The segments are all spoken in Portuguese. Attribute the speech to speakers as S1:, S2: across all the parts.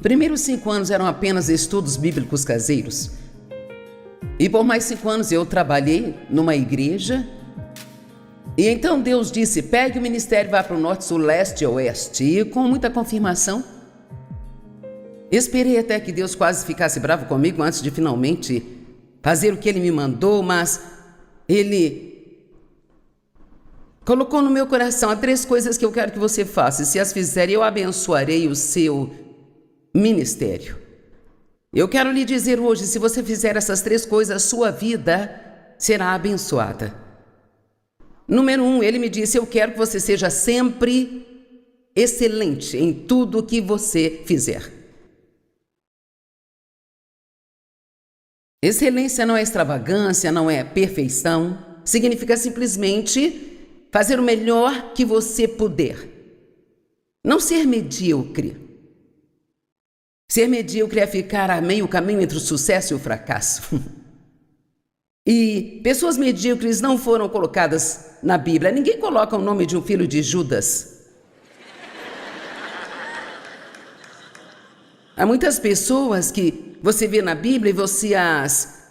S1: Primeiros 5 anos eram apenas estudos bíblicos caseiros. E por mais 5 anos eu trabalhei numa igreja. E então Deus disse, pegue o ministério, vá para o norte, sul, leste e oeste. E com muita confirmação, esperei até que Deus quase ficasse bravo comigo antes de finalmente fazer o que Ele me mandou, mas Ele colocou no meu coração: há 3 coisas que eu quero que você faça. Se as fizer, eu abençoarei o seu ministério. Eu quero lhe dizer hoje, se você fizer essas 3 coisas, sua vida será abençoada. Número 1, Ele me disse, eu quero que você seja sempre excelente em tudo que você fizer. Excelência não é extravagância, não é perfeição. Significa simplesmente fazer o melhor que você puder. Não ser medíocre. Ser medíocre é ficar a meio caminho entre o sucesso e o fracasso. E pessoas medíocres não foram colocadas na Bíblia. Ninguém coloca o nome de um filho de Judas. Há muitas pessoas que você vê na Bíblia e você as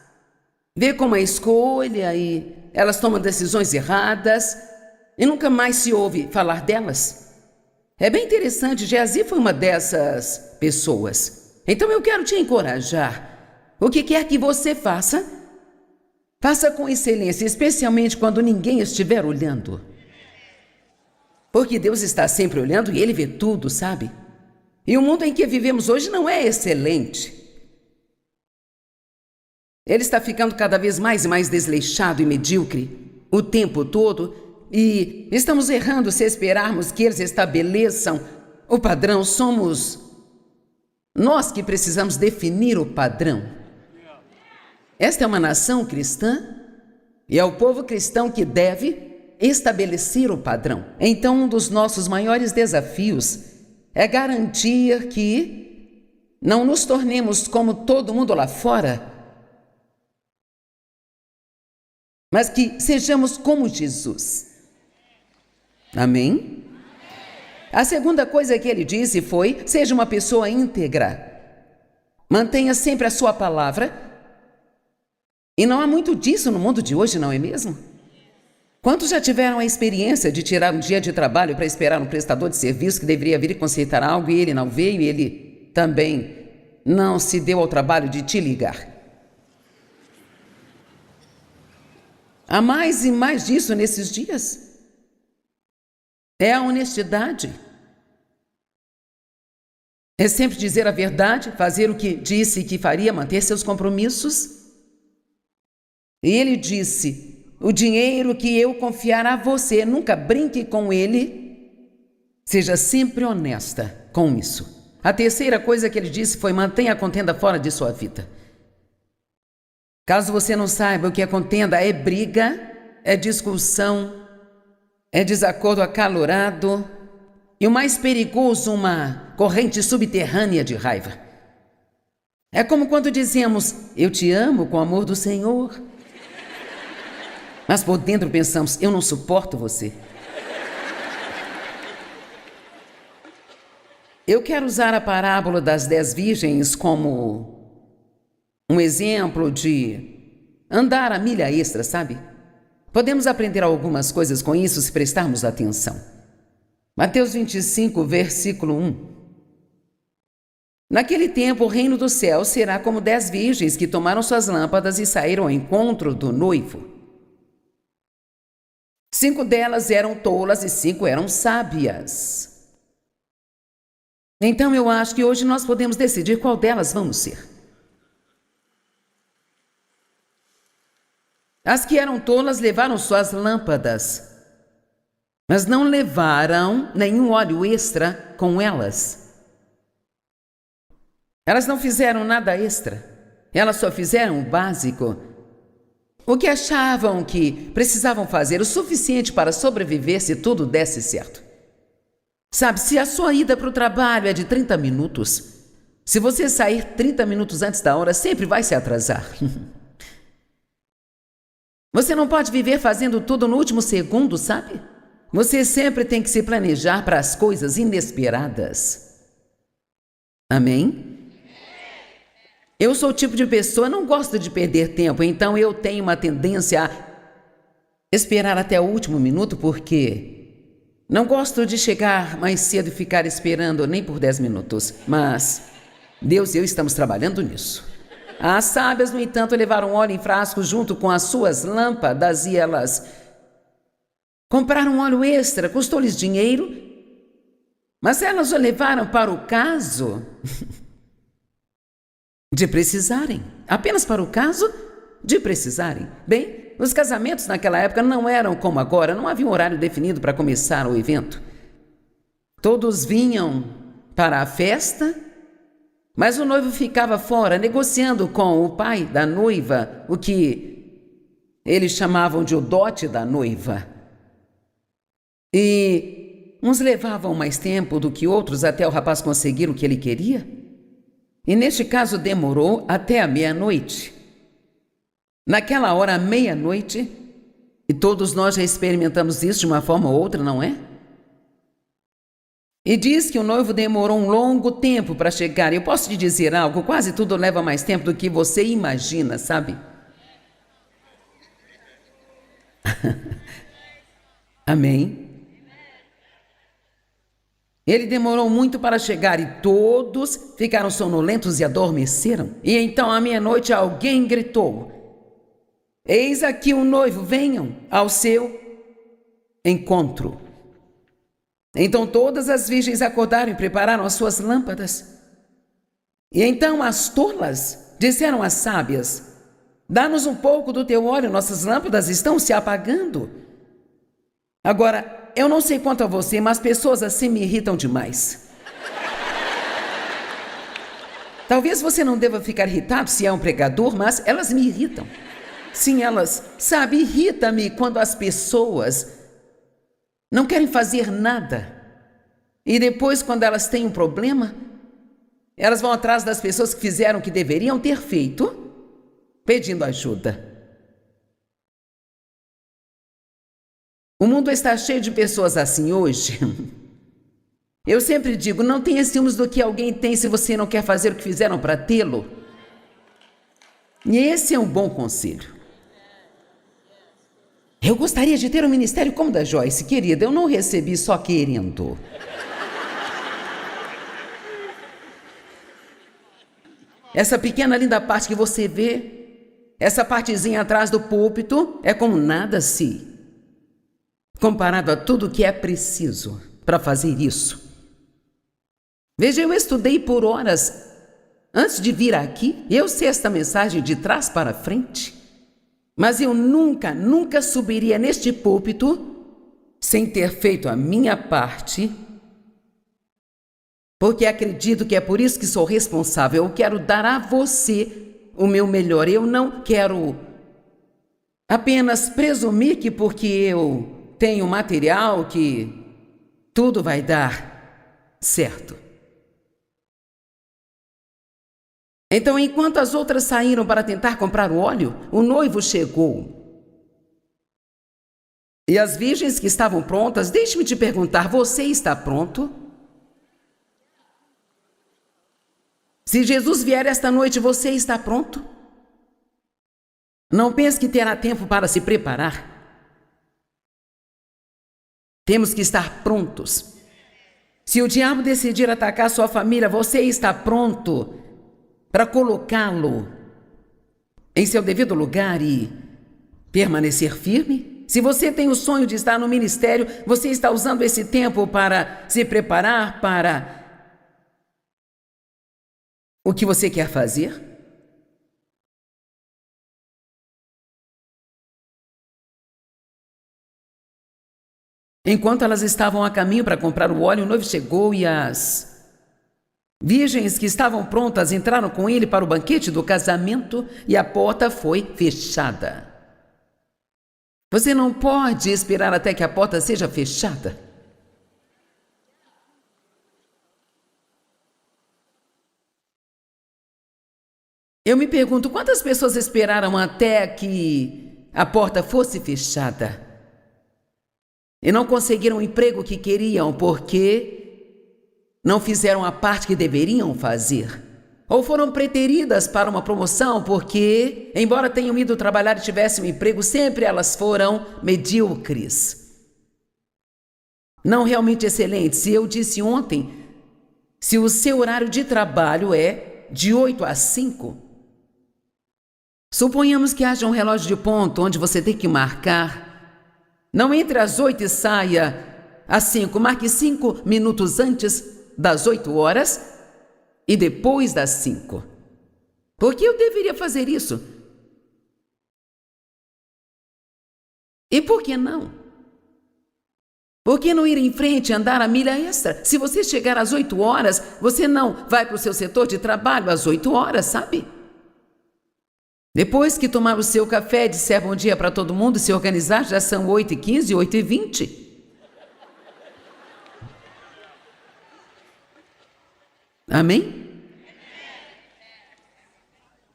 S1: vê como uma escolha e elas tomam decisões erradas e nunca mais se ouve falar delas. É bem interessante, Geazi foi uma dessas pessoas. Então eu quero te encorajar. O que quer que você faça, faça com excelência, especialmente quando ninguém estiver olhando. Porque Deus está sempre olhando e Ele vê tudo, sabe? E o mundo em que vivemos hoje não é excelente. Ele está ficando cada vez mais e mais desleixado e medíocre o tempo todo e estamos errando se esperarmos que eles estabeleçam o padrão. Somos nós que precisamos definir o padrão. Esta é uma nação cristã e é o povo cristão que deve estabelecer o padrão. Então, um dos nossos maiores desafios é garantir que não nos tornemos como todo mundo lá fora, mas que sejamos como Jesus. Amém? A segunda coisa que ele disse foi, seja uma pessoa íntegra. Mantenha sempre a sua palavra. E não há muito disso no mundo de hoje, não é mesmo? Quantos já tiveram a experiência de tirar um dia de trabalho para esperar um prestador de serviço que deveria vir e consertar algo e ele não veio e ele também não se deu ao trabalho de te ligar? Há mais e mais disso nesses dias. É a honestidade. É sempre dizer a verdade, fazer o que disse que faria, manter seus compromissos. E ele disse, o dinheiro que eu confiar a você, nunca brinque com ele, seja sempre honesta com isso. A terceira coisa que ele disse foi, mantenha a contenda fora de sua vida. Caso você não saiba o que é contenda, é briga, é discussão, é desacordo acalorado e o mais perigoso, uma corrente subterrânea de raiva. É como quando dizemos, eu te amo com o amor do Senhor, mas por dentro pensamos, eu não suporto você. Eu quero usar a parábola das 10 virgens como um exemplo de andar a milha extra, sabe? Podemos aprender algumas coisas com isso se prestarmos atenção. Mateus 25, versículo 1. Naquele tempo, o reino do céu será como 10 virgens que tomaram suas lâmpadas e saíram ao encontro do noivo. 5 delas eram tolas e 5 eram sábias. Então eu acho que hoje nós podemos decidir qual delas vamos ser. As que eram tolas levaram suas lâmpadas, mas não levaram nenhum óleo extra com elas. Elas não fizeram nada extra, elas só fizeram o básico. O que achavam que precisavam fazer o suficiente para sobreviver se tudo desse certo. Sabe, se a sua ida para o trabalho é de 30 minutos, se você sair 30 minutos antes da hora, sempre vai se atrasar. Você não pode viver fazendo tudo no último segundo, sabe? Você sempre tem que se planejar para as coisas inesperadas. Amém? Eu sou o tipo de pessoa, não gosto de perder tempo, então eu tenho uma tendência a esperar até o último minuto, porque não gosto de chegar mais cedo e ficar esperando nem por 10 minutos. Mas Deus e eu estamos trabalhando nisso. As sábias, no entanto, levaram óleo em frascos junto com as suas lâmpadas e elas compraram óleo extra, custou-lhes dinheiro, mas elas o levaram para o caso de precisarem. Apenas para o caso de precisarem. Bem, os casamentos naquela época não eram como agora, não havia um horário definido para começar o evento. Todos vinham para a festa, mas o noivo ficava fora, negociando com o pai da noiva, o que eles chamavam de o dote da noiva. E uns levavam mais tempo do que outros até o rapaz conseguir o que ele queria. E neste caso demorou até a meia-noite. Naquela hora, à meia-noite, e todos nós já experimentamos isso de uma forma ou outra, não é? E diz que o noivo demorou um longo tempo para chegar. Eu posso te dizer algo, quase tudo leva mais tempo do que você imagina, sabe? Amém? Ele demorou muito para chegar e todos ficaram sonolentos e adormeceram. E então, à meia-noite, alguém gritou: eis aqui o noivo, venham ao seu encontro. Então todas as virgens acordaram e prepararam as suas lâmpadas. E então as tolas disseram às sábias: dá-nos um pouco do teu óleo, nossas lâmpadas estão se apagando. Agora, eu não sei quanto a você, mas pessoas assim me irritam demais. Talvez você não deva ficar irritado se é um pregador, mas elas me irritam. Sim, elas, sabe, irrita-me quando as pessoas não querem fazer nada. E depois, quando elas têm um problema, elas vão atrás das pessoas que fizeram o que deveriam ter feito, pedindo ajuda. O mundo está cheio de pessoas assim hoje. Eu sempre digo, não tenha ciúmes do que alguém tem se você não quer fazer o que fizeram para tê-lo. E esse é um bom conselho. Eu gostaria de ter um ministério como o da Joyce, querida. Eu não recebi só querendo. Essa pequena linda parte que você vê, essa partezinha atrás do púlpito, é como nada se comparado a tudo que é preciso para fazer isso. Veja, eu estudei por horas antes de vir aqui. Eu sei esta mensagem de trás para frente. Mas eu nunca subiria neste púlpito sem ter feito a minha parte, porque acredito que é por isso que sou responsável. Eu quero dar a você o meu melhor. Eu não quero apenas presumir que porque eu tenho material que tudo vai dar certo. Então, enquanto as outras saíram para tentar comprar o óleo, o noivo chegou. E as virgens que estavam prontas, deixe-me te perguntar, você está pronto? Se Jesus vier esta noite, você está pronto? Não pense que terá tempo para se preparar. Temos que estar prontos. Se o diabo decidir atacar sua família, você está pronto para colocá-lo em seu devido lugar e permanecer firme? Se você tem o sonho de estar no ministério, você está usando esse tempo para se preparar para o que você quer fazer? Enquanto elas estavam a caminho para comprar o óleo, o noivo chegou e as virgens que estavam prontas entraram com ele para o banquete do casamento e a porta foi fechada. Você não pode esperar até que a porta seja fechada. Eu me pergunto, quantas pessoas esperaram até que a porta fosse fechada e não conseguiram o emprego que queriam porque não fizeram a parte que deveriam fazer, ou foram preteridas para uma promoção porque, embora tenham ido trabalhar e tivessem um emprego, sempre elas foram medíocres, não realmente excelentes. E eu disse ontem, se o seu horário de trabalho é de 8 às 5, suponhamos que haja um relógio de ponto onde você tem que marcar, não entre as 8 e saia às 5, marque 5 minutos antes das 8 horas e depois das 5. Por que eu deveria fazer isso? E por que não? Por que não ir em frente e andar a milha extra? Se você chegar às 8 horas, você não vai para o seu setor de trabalho às 8 horas, sabe? Depois que tomar o seu café, disser bom dia para todo mundo e se organizar, já são 8h15, 8h20. Amém?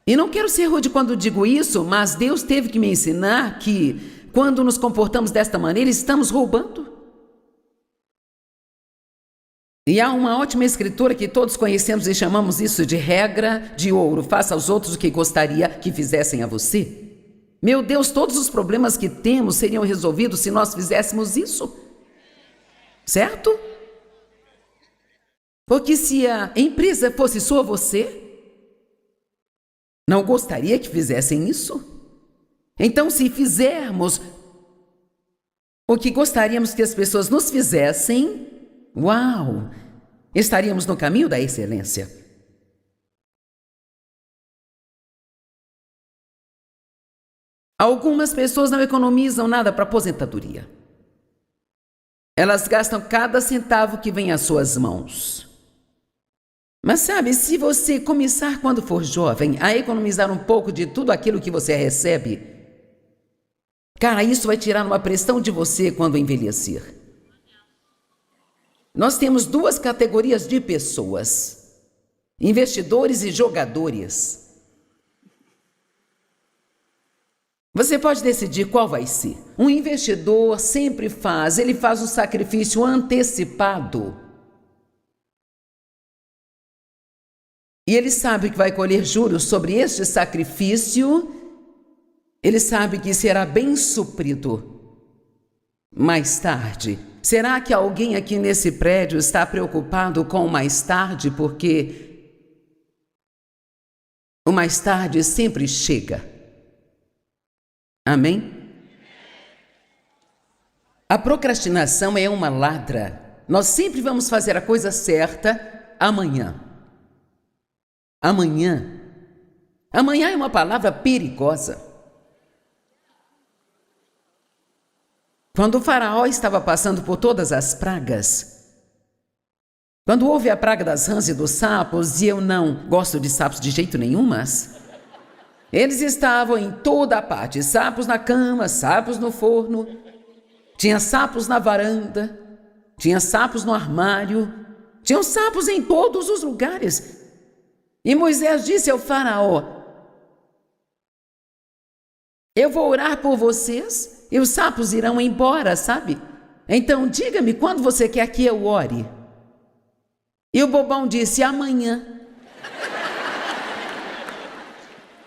S1: E não quero ser rude quando digo isso, mas Deus teve que me ensinar que quando nos comportamos desta maneira, estamos roubando. E há uma ótima escritura que todos conhecemos e chamamos isso de regra de ouro. Faça aos outros o que gostaria que fizessem a você. Meu Deus, todos os problemas que temos seriam resolvidos se nós fizéssemos isso. Certo? Porque se a empresa fosse só você, não gostaria que fizessem isso? Então, se fizermos o que gostaríamos que as pessoas nos fizessem, uau, estaríamos no caminho da excelência. Algumas pessoas não economizam nada para aposentadoria. Elas gastam cada centavo que vem às suas mãos. Mas sabe, se você começar quando for jovem a economizar um pouco de tudo aquilo que você recebe, cara, isso vai tirar uma pressão de você quando envelhecer. Nós temos duas categorias de pessoas: investidores e jogadores. Você pode decidir qual vai ser. Um investidor sempre faz um sacrifício antecipado. E ele sabe que vai colher juros sobre este sacrifício, ele sabe que será bem suprido mais tarde. Será que alguém aqui nesse prédio está preocupado com o mais tarde? Porque o mais tarde sempre chega. Amém? A procrastinação é uma ladra. Nós sempre vamos fazer a coisa certa amanhã. Amanhã. Amanhã é uma palavra perigosa. Quando o faraó estava passando por todas as pragas, quando houve a praga das rãs e dos sapos, e eu não gosto de sapos de jeito nenhum, mas eles estavam em toda a parte, sapos na cama, sapos no forno, tinha sapos na varanda, tinha sapos no armário, tinham sapos em todos os lugares. E Moisés disse ao faraó: eu vou orar por vocês e os sapos irão embora, sabe? Então diga-me quando você quer que eu ore. E o bobão disse: amanhã.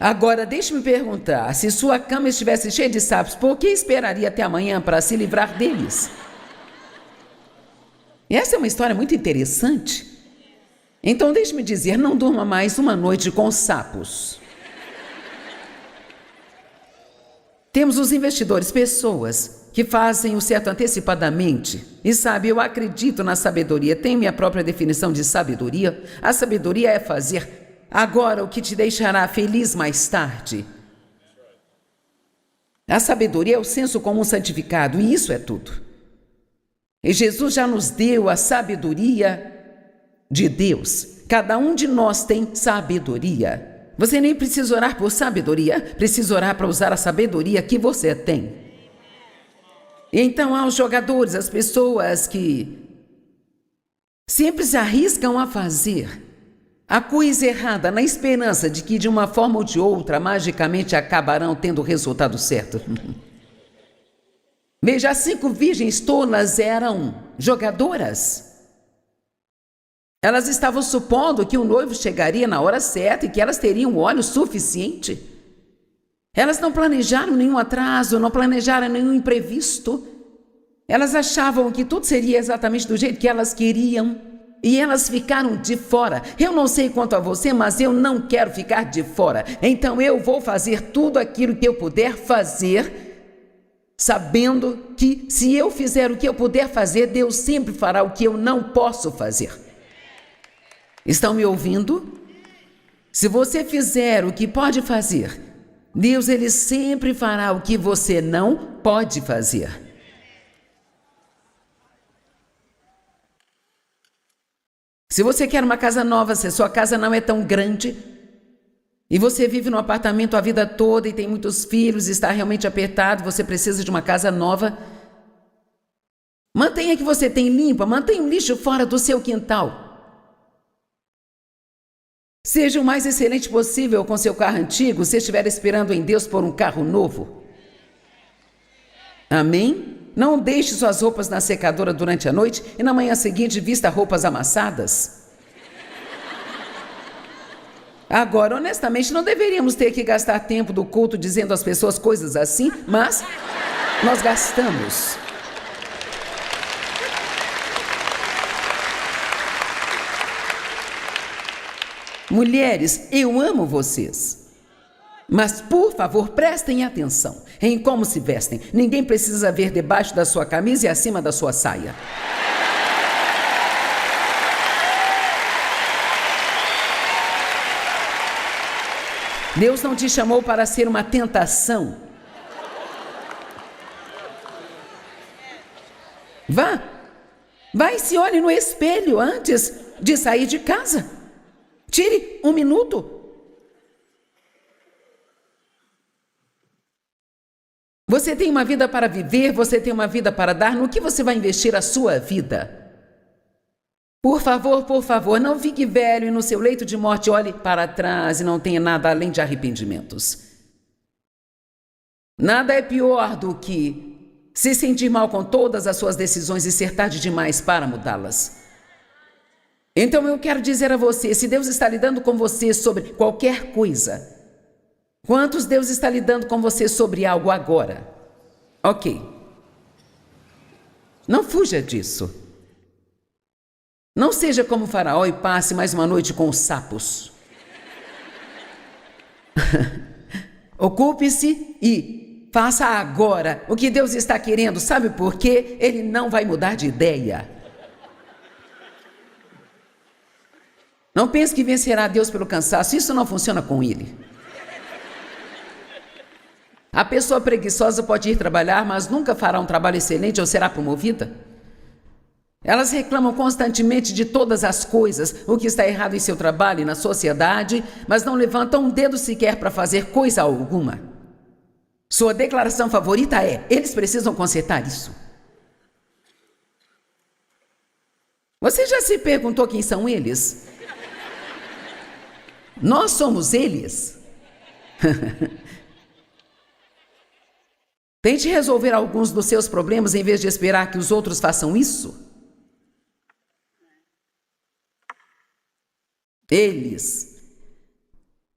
S1: Agora deixe-me perguntar, se sua cama estivesse cheia de sapos, por que esperaria até amanhã para se livrar deles? E essa é uma história muito interessante. Então deixe-me dizer, não durma mais uma noite com sapos. Temos os investidores, pessoas que fazem o certo antecipadamente. E sabe, eu acredito na sabedoria, tenho minha própria definição de sabedoria. A sabedoria é fazer agora o que te deixará feliz mais tarde. A sabedoria é o senso comum santificado, e isso é tudo. E Jesus já nos deu a sabedoria de Deus. Cada um de nós tem sabedoria. Você nem precisa orar por sabedoria, precisa orar para usar a sabedoria que você tem. E então há os jogadores, as pessoas que sempre se arriscam a fazer a coisa errada na esperança de que de uma forma ou de outra magicamente acabarão tendo o resultado certo. Veja, as 5 virgens tolas eram jogadoras. Elas estavam supondo que o noivo chegaria na hora certa e que elas teriam óleo suficiente. Elas não planejaram nenhum atraso, não planejaram nenhum imprevisto. Elas achavam que tudo seria exatamente do jeito que elas queriam. E elas ficaram de fora. Eu não sei quanto a você, mas eu não quero ficar de fora. Então eu vou fazer tudo aquilo que eu puder fazer, sabendo que se eu fizer o que eu puder fazer, Deus sempre fará o que eu não posso fazer. Estão me ouvindo? Se você fizer o que pode fazer, Deus ele sempre fará o que você não pode fazer. Se você quer uma casa nova, se a sua casa não é tão grande, e você vive no apartamento a vida toda e tem muitos filhos e está realmente apertado, você precisa de uma casa nova, mantenha que você tem limpa, mantenha o lixo fora do seu quintal. Seja o mais excelente possível com seu carro antigo, se estiver esperando em Deus por um carro novo. Amém? Não deixe suas roupas na secadora durante a noite e na manhã seguinte vista roupas amassadas. Agora, honestamente, não deveríamos ter que gastar tempo do culto dizendo às pessoas coisas assim, mas nós gastamos. Mulheres, eu amo vocês. Mas, por favor, prestem atenção em como se vestem. Ninguém precisa ver debaixo da sua camisa e acima da sua saia. Deus não te chamou para ser uma tentação. Vá e se olhe no espelho antes de sair de casa. Tire um minuto. Você tem uma vida para viver, você tem uma vida para dar. No que você vai investir a sua vida? Por favor, não fique velho e no seu leito de morte olhe para trás e não tenha nada além de arrependimentos. Nada é pior do que se sentir mal com todas as suas decisões e ser tarde demais para mudá-las. Então eu quero dizer a você, se Deus está lidando com você sobre qualquer coisa, quantos Deus está lidando com você sobre algo agora? Ok. Não fuja disso. Não seja como Faraó e passe mais uma noite com os sapos. Ocupe-se e faça agora o que Deus está querendo. Sabe por quê? Ele não vai mudar de ideia. Não pense que vencerá Deus pelo cansaço. Isso não funciona com ele. A pessoa preguiçosa pode ir trabalhar, mas nunca fará um trabalho excelente ou será promovida. Elas reclamam constantemente de todas as coisas, o que está errado em seu trabalho e na sociedade, mas não levantam um dedo sequer para fazer coisa alguma. Sua declaração favorita é: eles precisam consertar isso. Você já se perguntou quem são eles? Nós somos eles. Tente resolver alguns dos seus problemas em vez de esperar que os outros façam isso. Eles.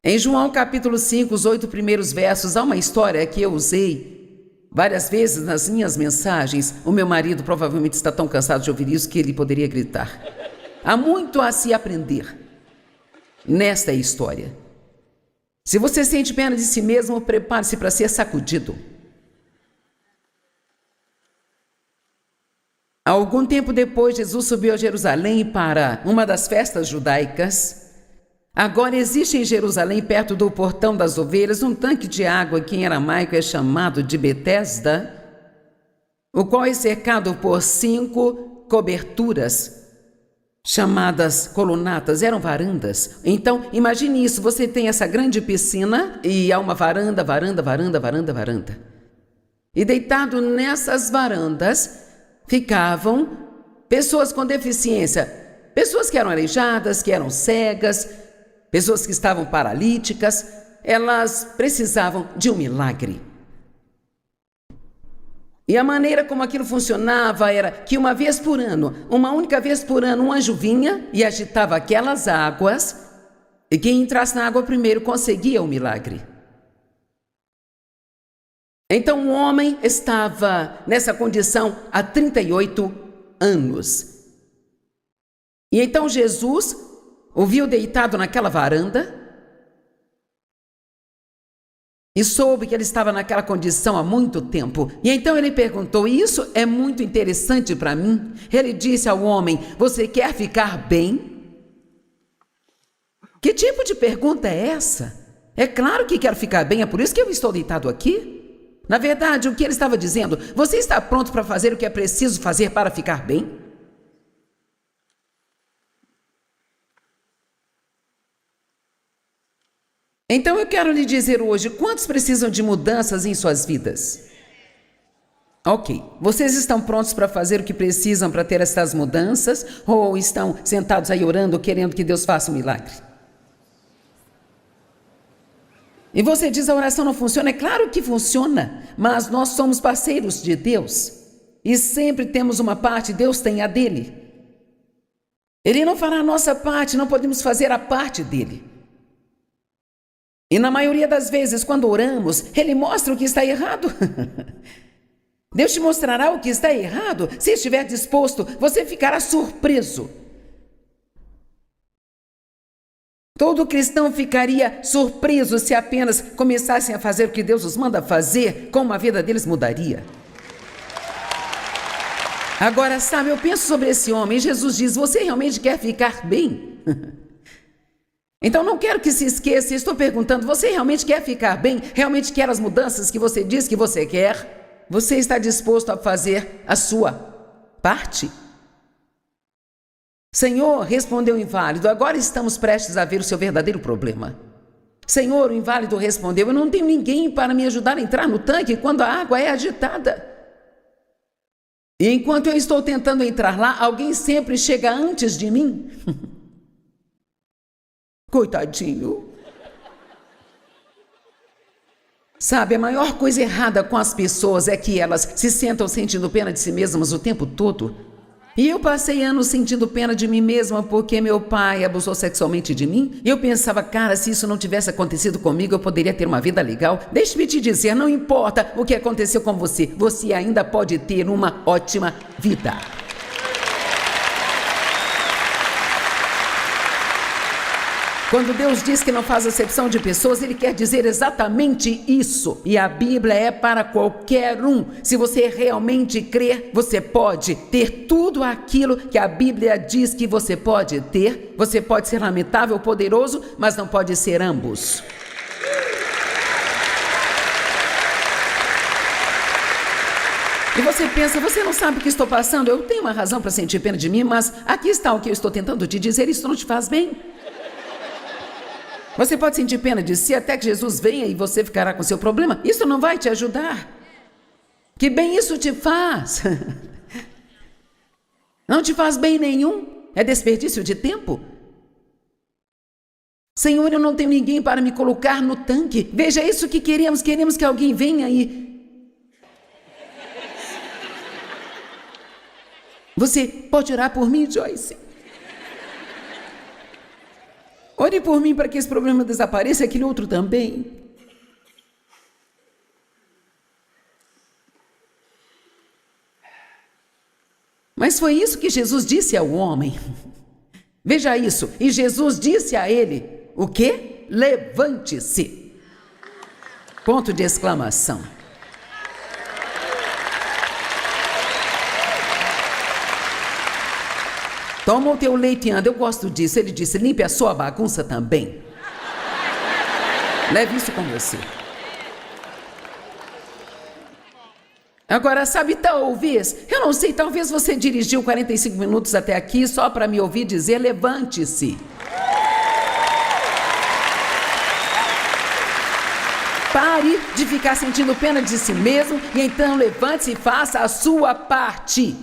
S1: Em João capítulo 5, os 8 primeiros versos, há uma história que eu usei várias vezes nas minhas mensagens. O meu marido provavelmente está tão cansado de ouvir isso que ele poderia gritar. Há muito a se aprender nesta história. Se você sente pena de si mesmo, prepare-se para ser sacudido. Algum tempo depois, Jesus subiu a Jerusalém para uma das festas judaicas. Agora existe em Jerusalém, perto do portão das ovelhas, um tanque de água que em aramaico é chamado de Betesda, o qual é cercado por 5 coberturas, chamadas colunatas, eram varandas. Então, imagine isso, você tem essa grande piscina e há uma varanda. E deitado nessas varandas ficavam pessoas com deficiência, pessoas que eram aleijadas, que eram cegas, pessoas que estavam paralíticas. Elas precisavam de um milagre. E a maneira como aquilo funcionava era que uma única vez por ano, um anjo vinha e agitava aquelas águas, e quem entrasse na água primeiro conseguia o milagre. Então o homem estava nessa condição há 38 anos. E então Jesus o viu deitado naquela varanda e soube que ele estava naquela condição há muito tempo. E então ele perguntou, e isso é muito interessante para mim. Ele disse ao homem, você quer ficar bem? Que tipo de pergunta é essa? É claro que quero ficar bem, é por isso que eu estou deitado aqui. Na verdade, o que ele estava dizendo, você está pronto para fazer o que é preciso fazer para ficar bem? Então eu quero lhe dizer hoje, quantos precisam de mudanças em suas vidas? Ok, vocês estão prontos para fazer o que precisam para ter essas mudanças? Ou estão sentados aí orando, querendo que Deus faça um milagre? E você diz, a oração não funciona? É claro que funciona, mas nós somos parceiros de Deus. E sempre temos uma parte, Deus tem a dele. Ele não fará a nossa parte, não podemos fazer a parte dele. E na maioria das vezes, quando oramos, Ele mostra o que está errado. Deus te mostrará o que está errado. Se estiver disposto, você ficará surpreso. Todo cristão ficaria surpreso se apenas começassem a fazer o que Deus os manda fazer, como a vida deles mudaria. Agora, sabe, eu penso sobre esse homem, e Jesus diz, você realmente quer ficar bem? Então não quero que se esqueça, estou perguntando, você realmente quer ficar bem? Realmente quer as mudanças que você diz que você quer? Você está disposto a fazer a sua parte? Senhor, respondeu o inválido, agora estamos prestes a ver o seu verdadeiro problema. Senhor, o inválido respondeu, eu não tenho ninguém para me ajudar a entrar no tanque quando a água é agitada. E enquanto eu estou tentando entrar lá, alguém sempre chega antes de mim. Coitadinho. Sabe, a maior coisa errada com as pessoas é que elas se sentam sentindo pena de si mesmas o tempo todo. E eu passei anos sentindo pena de mim mesma porque meu pai abusou sexualmente de mim. E eu pensava, cara, se isso não tivesse acontecido comigo, eu poderia ter uma vida legal. Deixe-me te dizer, não importa o que aconteceu com você, você ainda pode ter uma ótima vida. Quando Deus diz que não faz acepção de pessoas, Ele quer dizer exatamente isso. E a Bíblia é para qualquer um. Se você realmente crer, você pode ter tudo aquilo que a Bíblia diz que você pode ter. Você pode ser lamentável, poderoso, mas não pode ser ambos. E você pensa, você não sabe o que estou passando? Eu tenho uma razão para sentir pena de mim, mas aqui está o que eu estou tentando te dizer, isso não te faz bem. Você pode sentir pena de si até que Jesus venha e você ficará com seu problema. Isso não vai te ajudar. Que bem isso te faz? Não te faz bem nenhum. É desperdício de tempo. Senhor, eu não tenho ninguém para me colocar no tanque. Veja, é isso que queremos. Queremos que alguém venha e... Você pode orar por mim, Joyce? Ore por mim para que esse problema desapareça e aquele outro também. Mas foi isso que Jesus disse ao homem. Veja isso. E Jesus disse a ele, o quê? Levante-se. Ponto de exclamação. Toma o teu leite e anda. Eu gosto disso. Ele disse, limpe a sua bagunça também. Leve isso com você. Agora, sabe, talvez, eu não sei, talvez você dirigiu 45 minutos até aqui só para me ouvir dizer, levante-se. Pare de ficar sentindo pena de si mesmo e então levante-se e faça a sua parte.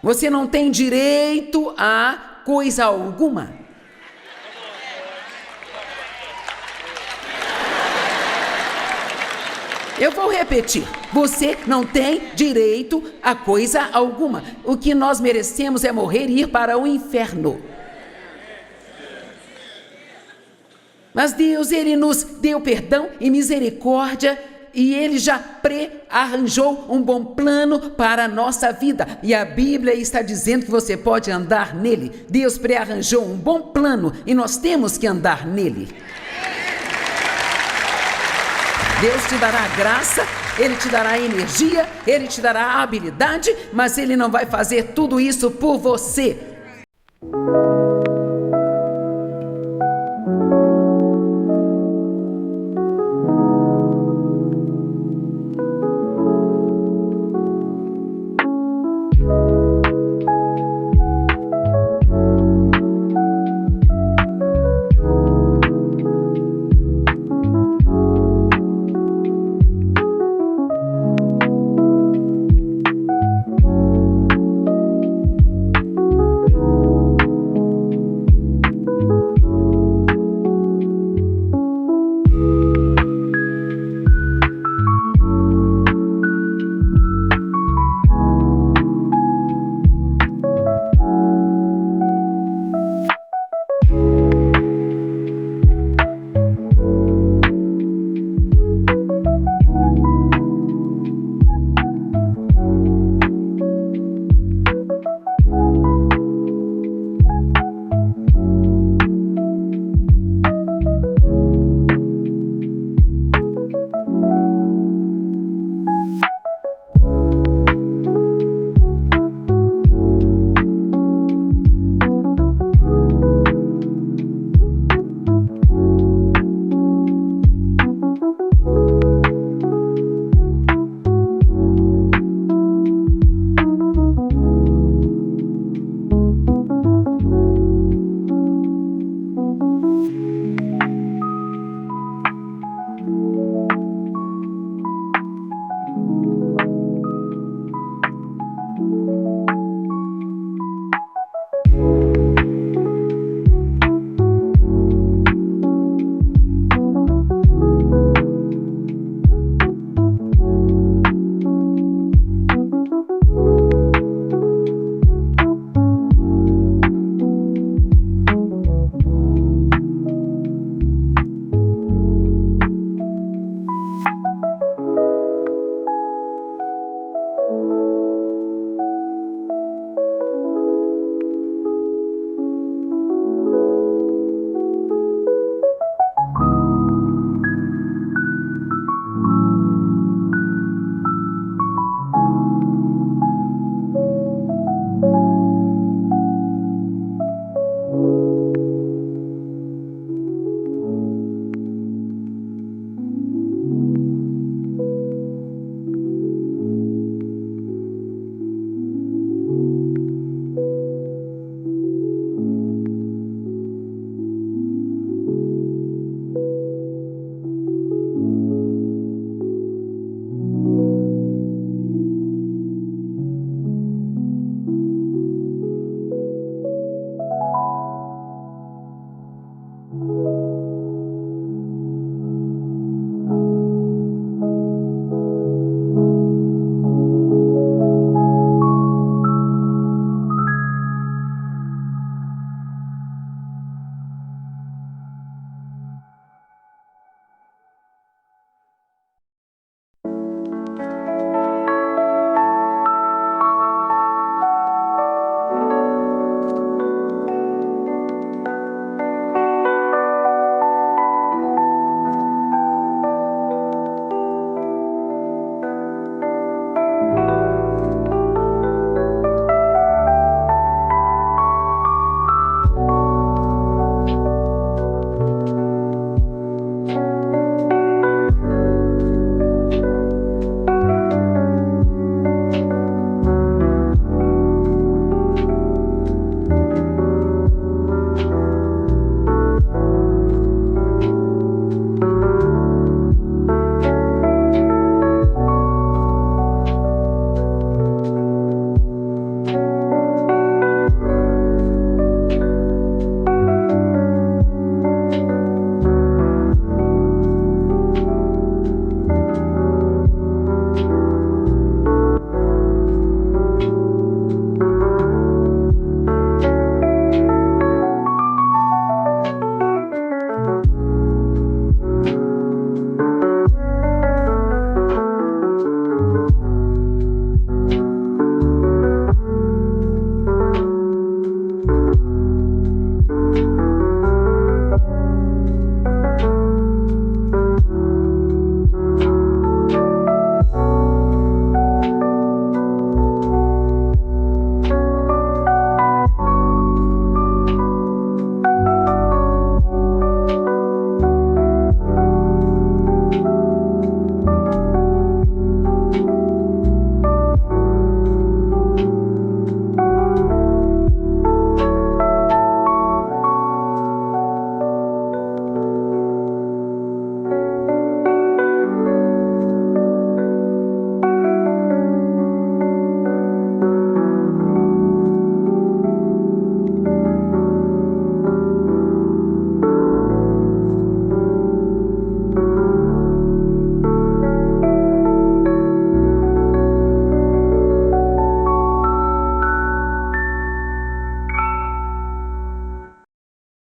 S1: Você não tem direito a coisa alguma. Eu vou repetir. Você não tem direito a coisa alguma. O que nós merecemos é morrer e ir para o inferno. Mas Deus, Ele nos deu perdão e misericórdia e Ele já pré-arranjou um bom plano para a nossa vida. E a Bíblia está dizendo que você pode andar nele. Deus pré-arranjou um bom plano e nós temos que andar nele. Deus te dará graça, Ele te dará energia, Ele te dará habilidade, mas Ele não vai fazer tudo isso por você.